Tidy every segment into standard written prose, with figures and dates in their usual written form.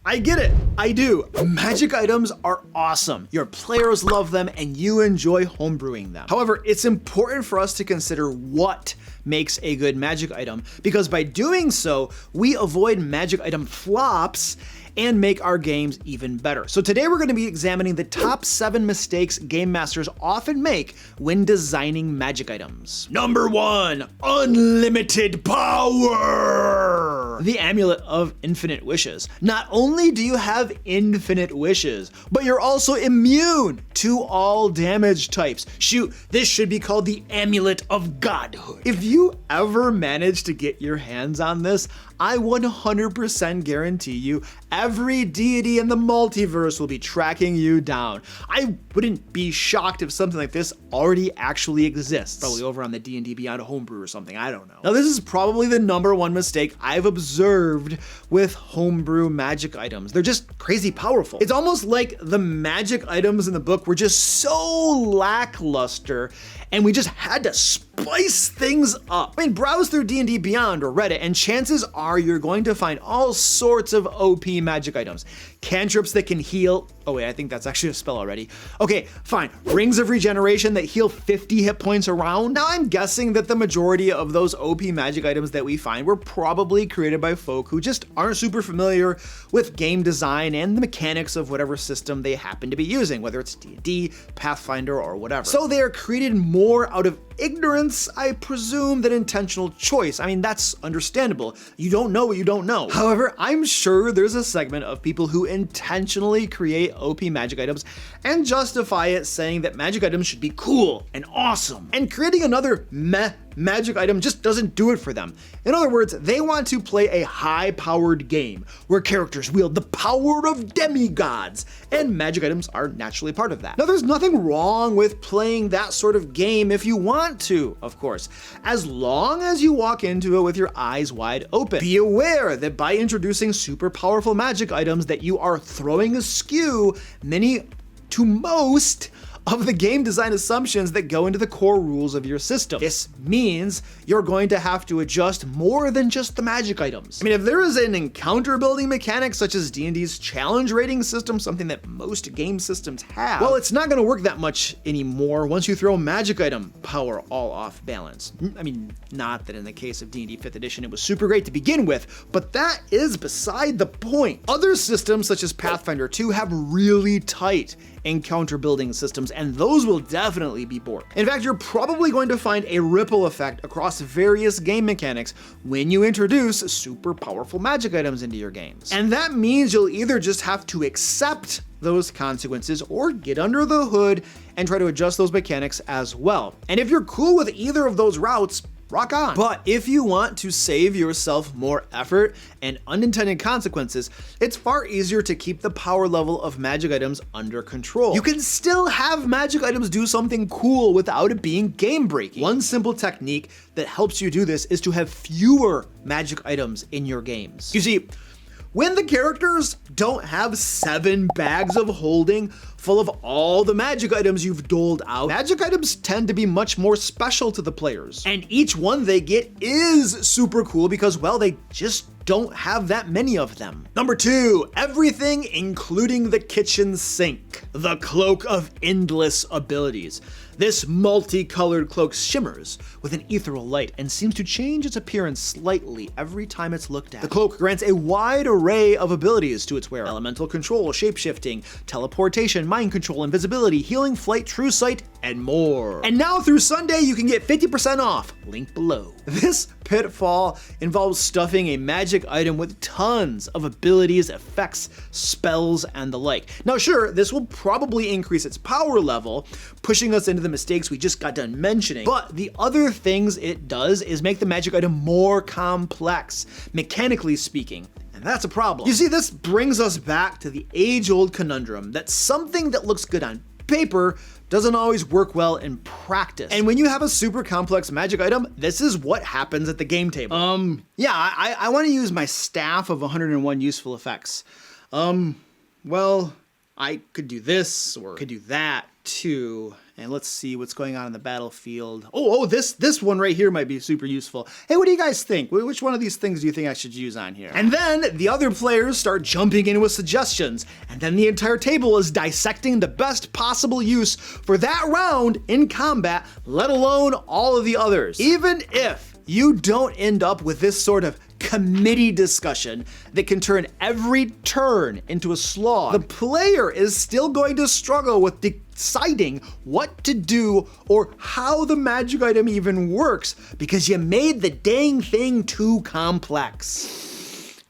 I get it, I do. Magic items are awesome. Your players love them and you enjoy homebrewing them. However, it's important for us to consider what makes a good magic item, because by doing so, we avoid magic item flops and make our games even better. So today we're going to be examining the top 7 mistakes game masters often make when designing magic items. Number 1, unlimited power. The Amulet of Infinite Wishes. Not only do you have infinite wishes, but you're also immune to all damage types. Shoot, this should be called the Amulet of Godhood. If you ever manage to get your hands on this, I 100% guarantee you every deity in the multiverse will be tracking you down. I wouldn't be shocked if something like this already actually exists. Probably over on the D&D Beyond homebrew or something, I don't know. Now this is probably the number 1 mistake I've observed with homebrew magic items. They're just crazy powerful. It's almost like the magic items in the book were just so lackluster and we just had to spice things up. I mean, browse through D&D Beyond or Reddit and chances are you're going to find all sorts of OP magic items. Cantrips that can heal. Oh wait, I think that's actually a spell already. Okay, fine. Rings of regeneration that heal 50 hit points around. Now I'm guessing that the majority of those OP magic items that we find were probably created by folk who just aren't super familiar with game design and the mechanics of whatever system they happen to be using, whether it's D&D, Pathfinder, or whatever. So they are created more out of ignorance, I presume, than intentional choice. I mean, that's understandable. You don't know what you don't know. However, I'm sure there's a segment of people who intentionally create OP magic items and justify it saying that magic items should be cool and awesome. And creating another meh magic item just doesn't do it for them. In other words, they want to play a high-powered game where characters wield the power of demigods, and magic items are naturally part of that. Now, there's nothing wrong with playing that sort of game if you want to, of course, as long as you walk into it with your eyes wide open. Be aware that by introducing super powerful magic items that you are throwing askew many to most of the game design assumptions that go into the core rules of your system. This means you're going to have to adjust more than just the magic items. I mean, if there is an encounter building mechanic such as D&D's challenge rating system, something that most game systems have, well, it's not going to work that much anymore once you throw magic item power all off balance. I mean, not that in the case of D&D 5th edition it was super great to begin with, but that is beside the point. Other systems such as Pathfinder 2 have really tight encounter building systems, and those will definitely be borked. In fact, you're probably going to find a ripple effect across various game mechanics when you introduce super powerful magic items into your games. And that means you'll either just have to accept those consequences or get under the hood and try to adjust those mechanics as well. And if you're cool with either of those routes, rock on. But if you want to save yourself more effort and unintended consequences, it's far easier to keep the power level of magic items under control. You can still have magic items do something cool without it being game breaking. One simple technique that helps you do this is to have fewer magic items in your games. You see, when the characters don't have 7 bags of holding full of all the magic items you've doled out, magic items tend to be much more special to the players. And each one they get is super cool because, well, they just don't have that many of them. Number 2, everything including the kitchen sink. The Cloak of Endless Abilities. This multicolored cloak shimmers with an ethereal light and seems to change its appearance slightly every time it's looked at. The cloak grants a wide array of abilities to its wearer: elemental control, shapeshifting, teleportation, mind control, invisibility, healing, flight, true sight, and more. And now through Sunday, you can get 50% off. Link below. This pitfall involves stuffing a magic item with tons of abilities, effects, spells, and the like. Now sure, this will probably increase its power level, pushing us into the mistakes we just got done mentioning, but the other things it does is make the magic item more complex, mechanically speaking. And that's a problem. You see, this brings us back to the age-old conundrum that something that looks good on paper doesn't always work well in practice. And when you have a super complex magic item, this is what happens at the game table. I want to use my staff of 101 useful effects. Well, I could do this or could do that. 2, and let's see what's going on in the battlefield. This one right here might be super useful. Hey, what do you guys think? Which one of these things do you think I should use on here? And then the other players start jumping in with suggestions, and then the entire table is dissecting the best possible use for that round in combat, let alone all of the others. Even if you don't end up with this sort of committee discussion that can turn every turn into a slog, the player is still going to struggle with deciding what to do or how the magic item even works because you made the dang thing too complex.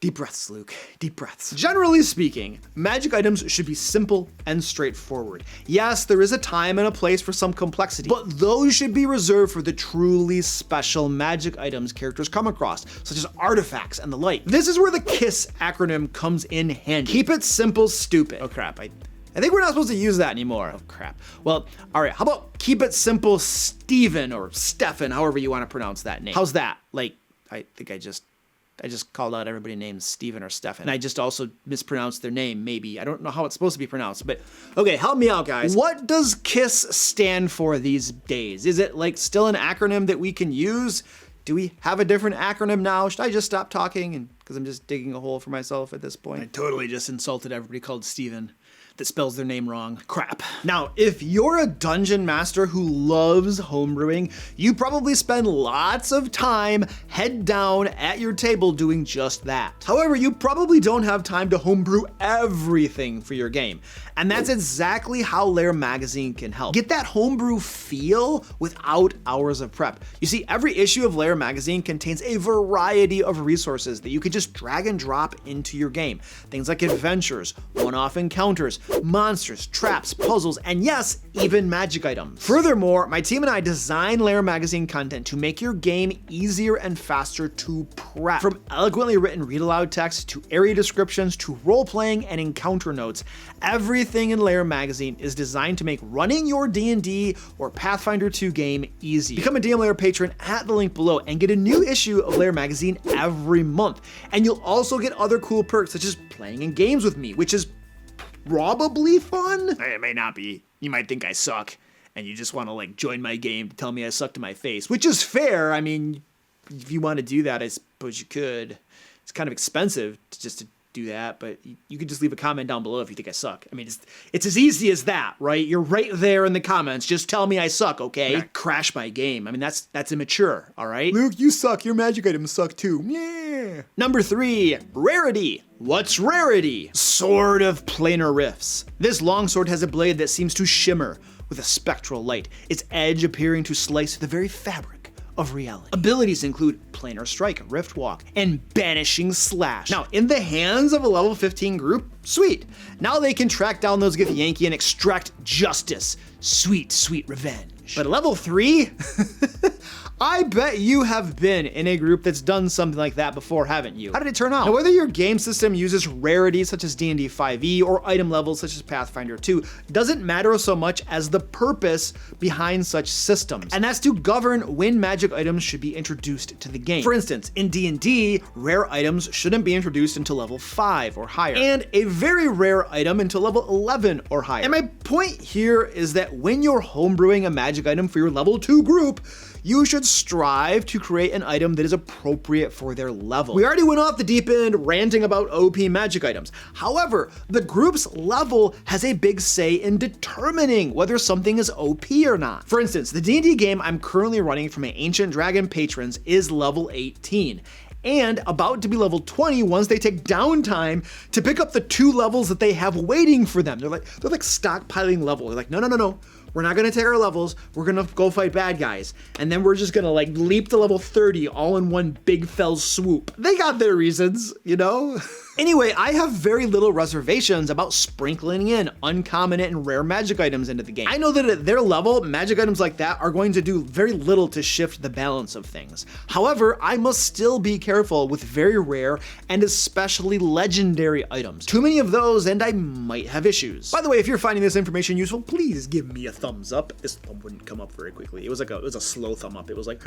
Deep breaths, Luke. Deep breaths. Generally speaking, magic items should be simple and straightforward. Yes, there is a time and a place for some complexity, but those should be reserved for the truly special magic items characters come across, such as artifacts and the like. This is where the KISS acronym comes in handy. Keep it simple, stupid. Oh crap, I think we're not supposed to use that anymore. Oh crap. Well, all right, how about keep it simple, Steven or Stefan, however you want to pronounce that name. How's that? Like, I think I just called out everybody named Steven or Stefan. And I just also mispronounced their name, maybe. I don't know how it's supposed to be pronounced, but okay, help me out, guys. What does KISS stand for these days? Is it like still an acronym that we can use? Do we have a different acronym now? Should I just stop talking and because I'm just digging a hole for myself at this point? I totally just insulted everybody called Steven that spells their name wrong. Crap. Now, if you're a dungeon master who loves homebrewing, you probably spend lots of time head down at your table doing just that. However, you probably don't have time to homebrew everything for your game. And that's exactly how Lair magazine can help. Get that homebrew feel without hours of prep. You see, every issue of Lair magazine contains a variety of resources that you can just drag and drop into your game. Things like adventures, one-off encounters, monsters, traps, puzzles, and yes, even magic items. Furthermore, my team and I design Lair magazine content to make your game easier and faster to prep. From eloquently written read-aloud text to area descriptions to role-playing and encounter notes, everything in Lair magazine is designed to make running your D&D or Pathfinder 2 game easy. Become a DM Lair patron at the link below and get a new issue of Lair magazine every month. And you'll also get other cool perks such as playing in games with me, which is probably fun. It may not be. You might think I suck and you just want to like join my game to tell me I suck to my face, which is fair. I mean, if you want to do that, I suppose you could. It's kind of expensive to do that, but you can just leave a comment down below if you think I suck. I mean, it's as easy as that, right? You're right there in the comments. Just tell me I suck, okay? Crash my game. I mean, that's immature, all right? Luke, you suck. Your magic items suck too. Yeah. Number 3, rarity. What's rarity? Sword of Planar Rifts. This longsword has a blade that seems to shimmer with a spectral light, its edge appearing to slice the very fabric of reality. Abilities include Planar Strike, Rift Walk, and Banishing Slash. Now, in the hands of a level 15 group, sweet. Now they can track down those Githyanki and extract justice. Sweet, sweet revenge. But at level 3? I bet you have been in a group that's done something like that before, haven't you? How did it turn out? Now, whether your game system uses rarities such as D&D 5e or item levels such as Pathfinder 2 doesn't matter so much as the purpose behind such systems, and that's to govern when magic items should be introduced to the game. For instance, in D&D, rare items shouldn't be introduced until level 5 or higher, and a very rare item until level 11 or higher. And my point here is that when you're homebrewing a magic item for your level 2 group, you should strive to create an item that is appropriate for their level. We already went off the deep end ranting about OP magic items. However, the group's level has a big say in determining whether something is OP or not. For instance, the D&D game I'm currently running for my Ancient Dragon patrons is level 18. And about to be level 20 once they take downtime to pick up the 2 levels that they have waiting for them. They're like stockpiling levels. They're like, no. We're not gonna take our levels. We're gonna go fight bad guys. And then we're just gonna like leap to level 30 all in one big fell swoop. They got their reasons, you know? Anyway, I have very little reservations about sprinkling in uncommon and rare magic items into the game. I know that at their level, magic items like that are going to do very little to shift the balance of things. However, I must still be careful with very rare and especially legendary items. Too many of those and I might have issues. By the way, if you're finding this information useful, please give me a thumbs up. This thumb wouldn't come up very quickly. It was a slow thumb up. It was like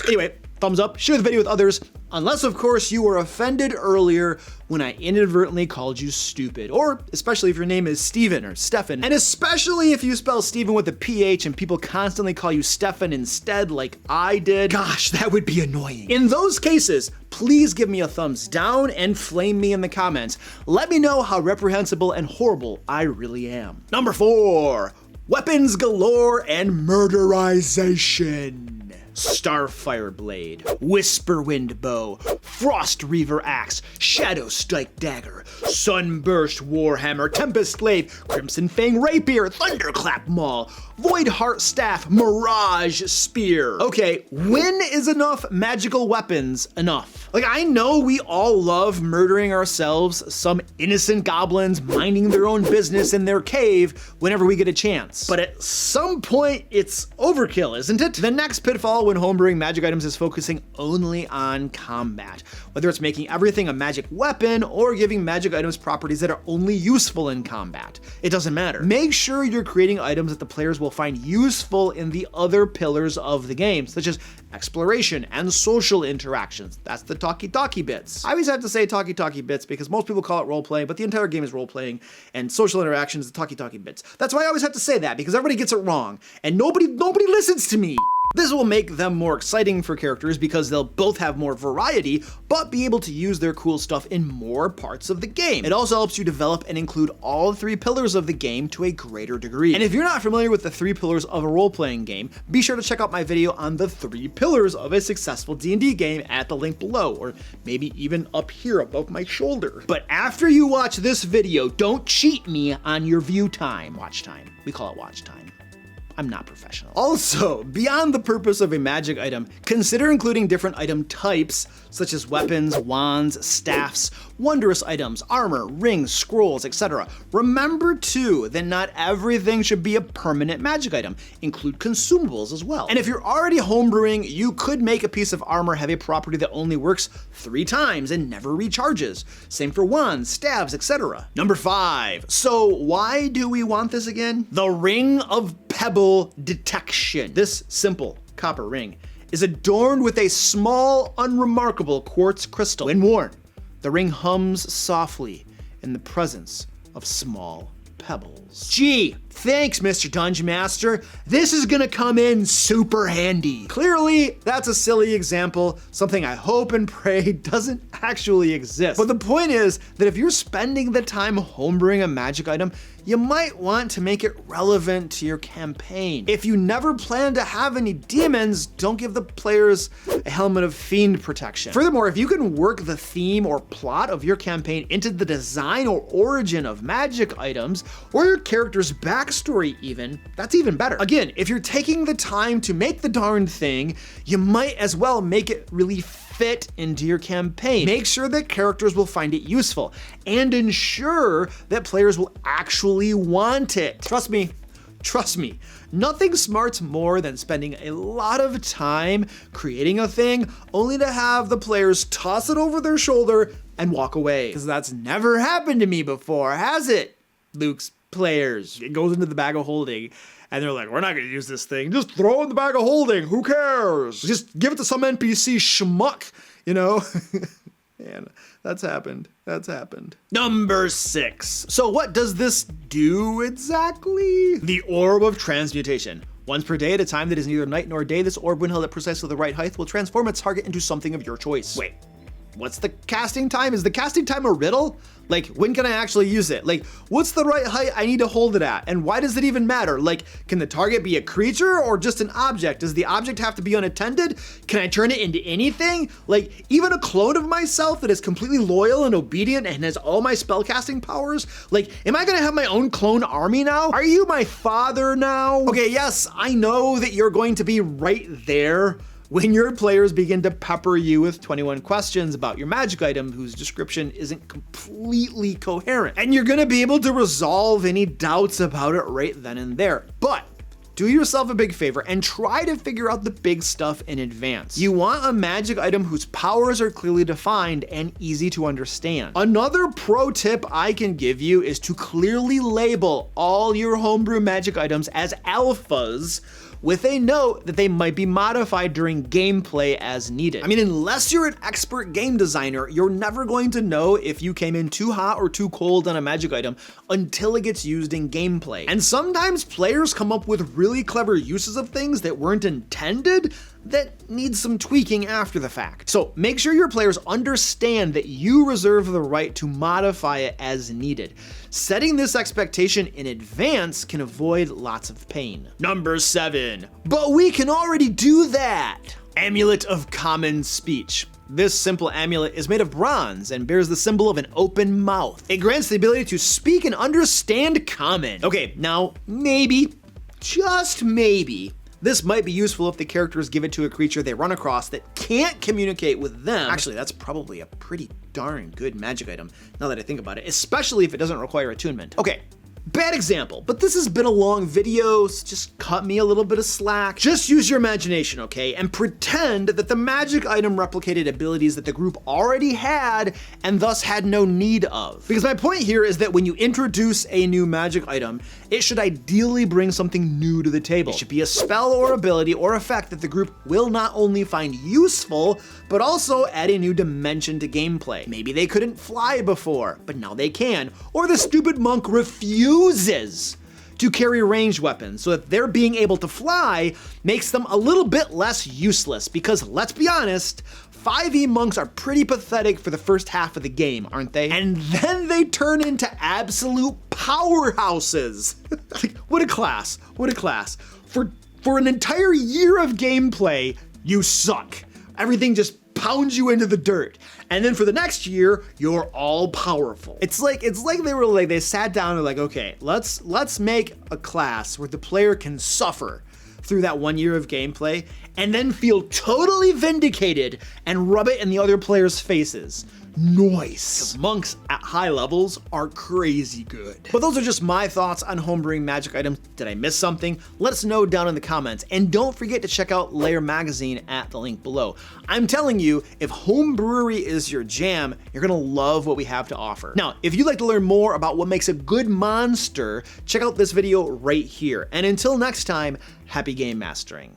Anyway, thumbs up, share the video with others, unless of course you were offended earlier when I inadvertently called you stupid, or especially if your name is Steven or Stefan, and especially if you spell Steven with a PH and people constantly call you Stefan instead like I did. Gosh, that would be annoying. In those cases, please give me a thumbs down and flame me in the comments. Let me know how reprehensible and horrible I really am. Number 4, weapons galore and murderization. Starfire Blade, Whisperwind Bow, Frost Reaver Axe, Shadow Strike Dagger, Sunburst Warhammer, Tempest Glaive, Crimson Fang Rapier, Thunderclap Maul, Void Heart Staff, Mirage Spear. Okay, when is enough magical weapons enough? Like, I know we all love murdering ourselves, some innocent goblins minding their own business in their cave whenever we get a chance. But at some point, it's overkill, isn't it? The next pitfall when homebrewing magic items is focusing only on combat, whether it's making everything a magic weapon or giving magic items properties that are only useful in combat. It doesn't matter. Make sure you're creating items that the players will find useful in the other pillars of the game, such as exploration and social interactions. That's the talkie-talkie bits. I always have to say talkie-talkie bits because most people call it role-playing, but the entire game is role-playing, and social interactions is the talkie-talkie bits. That's why I always have to say that, because everybody gets it wrong, and nobody listens to me. This will make them more exciting for characters because they'll both have more variety, but be able to use their cool stuff in more parts of the game. It also helps you develop and include all 3 pillars of the game to a greater degree. And if you're not familiar with the 3 pillars of a role-playing game, be sure to check out my video on the 3 pillars of a successful D&D game at the link below, or maybe even up here above my shoulder. But after you watch this video, don't cheat me on your view time. Watch time. We call it watch time. I'm not professional. Also, beyond the purpose of a magic item, consider including different item types, such as weapons, wands, staffs, wondrous items, armor, rings, scrolls, etc. Remember too that not everything should be a permanent magic item. Include consumables as well. And if you're already homebrewing, you could make a piece of armor have a property that only works 3 times and never recharges. Same for wands, staves, etc. Number 5. So why do we want this again? The Ring of Pebble Detection. This simple copper ring is adorned with a small, unremarkable quartz crystal. When worn, the ring hums softly in the presence of small pebbles. Gee, thanks, Mr. Dungeon Master. This is gonna come in super handy. Clearly, that's a silly example, something I hope and pray doesn't actually exist. But the point is that if you're spending the time homebrewing a magic item, you might want to make it relevant to your campaign. If you never plan to have any demons, don't give the players a helmet of fiend protection. Furthermore, if you can work the theme or plot of your campaign into the design or origin of magic items, or your character's backstory even, that's even better. Again, if you're taking the time to make the darn thing, you might as well make it really fit into your campaign. Make sure that characters will find it useful, and ensure that players will actually want it. Trust me, nothing smarts more than spending a lot of time creating a thing only to have the players toss it over their shoulder and walk away. Because that's never happened to me before, has it? Luke's players. It goes into the bag of holding, and they're like, we're not gonna use this thing. Just throw it in the bag of holding. Who cares? Just give it to some NPC schmuck, you know? And that's happened. Number 6. So what does this do exactly? The Orb of Transmutation. Once per day at a time that is neither night nor day, this orb, when held at precisely the right height, will transform its target into something of your choice. Wait, what's the casting time? Is the casting time a riddle? Like, when can I actually use it? Like, what's the right height I need to hold it at? And why does it even matter? Like, can the target be a creature or just an object? Does the object have to be unattended? Can I turn it into anything? Like, even a clone of myself that is completely loyal and obedient and has all my spellcasting powers? Like, am I gonna have my own clone army now? Are you my father now? Okay, yes, I know that you're going to be right there when your players begin to pepper you with 21 questions about your magic item whose description isn't completely coherent. And you're gonna be able to resolve any doubts about it right then and there. But do yourself a big favor and try to figure out the big stuff in advance. You want a magic item whose powers are clearly defined and easy to understand. Another pro tip I can give you is to clearly label all your homebrew magic items as alphas with a note that they might be modified during gameplay as needed. I mean, unless you're an expert game designer, you're never going to know if you came in too hot or too cold on a magic item until it gets used in gameplay. And sometimes players come up with really clever uses of things that weren't intended that need some tweaking after the fact. So make sure your players understand that you reserve the right to modify it as needed. Setting this expectation in advance can avoid lots of pain. Number 7, but we can already do that. Amulet of Common Speech. This simple amulet is made of bronze and bears the symbol of an open mouth. It grants the ability to speak and understand Common. Okay, now maybe, just maybe, this might be useful if the characters give it to a creature they run across that can't communicate with them. Actually, that's probably a pretty darn good magic item, now that I think about it, especially if it doesn't require attunement. Okay, bad example, but this has been a long video, so just cut me a little bit of slack. Just use your imagination, okay? And pretend that the magic item replicated abilities that the group already had and thus had no need of. Because my point here is that when you introduce a new magic item, it should ideally bring something new to the table. It should be a spell or ability or effect that the group will not only find useful, but also add a new dimension to gameplay. Maybe they couldn't fly before, but now they can. Or the stupid monk refuses to carry ranged weapons, so that their being able to fly makes them a little bit less useless, because let's be honest, 5e monks are pretty pathetic for the first half of the game, aren't they? And then they turn into absolute powerhouses. Like, what a class, what a class. For an entire year of gameplay, you suck. Everything just pounds you into the dirt. And then for the next year, you're all powerful. It's like they sat down and like, okay, let's make a class where the player can suffer through that 1 year of gameplay and then feel totally vindicated and rub it in the other players' faces. Nice. Monks at high levels are crazy good. But those are just my thoughts on homebrewing magic items. Did I miss something? Let us know down in the comments. And don't forget to check out Lair magazine at the link below. I'm telling you, if homebrewery is your jam, you're gonna love what we have to offer. Now, if you'd like to learn more about what makes a good monster, check out this video right here. And until next time, happy game mastering.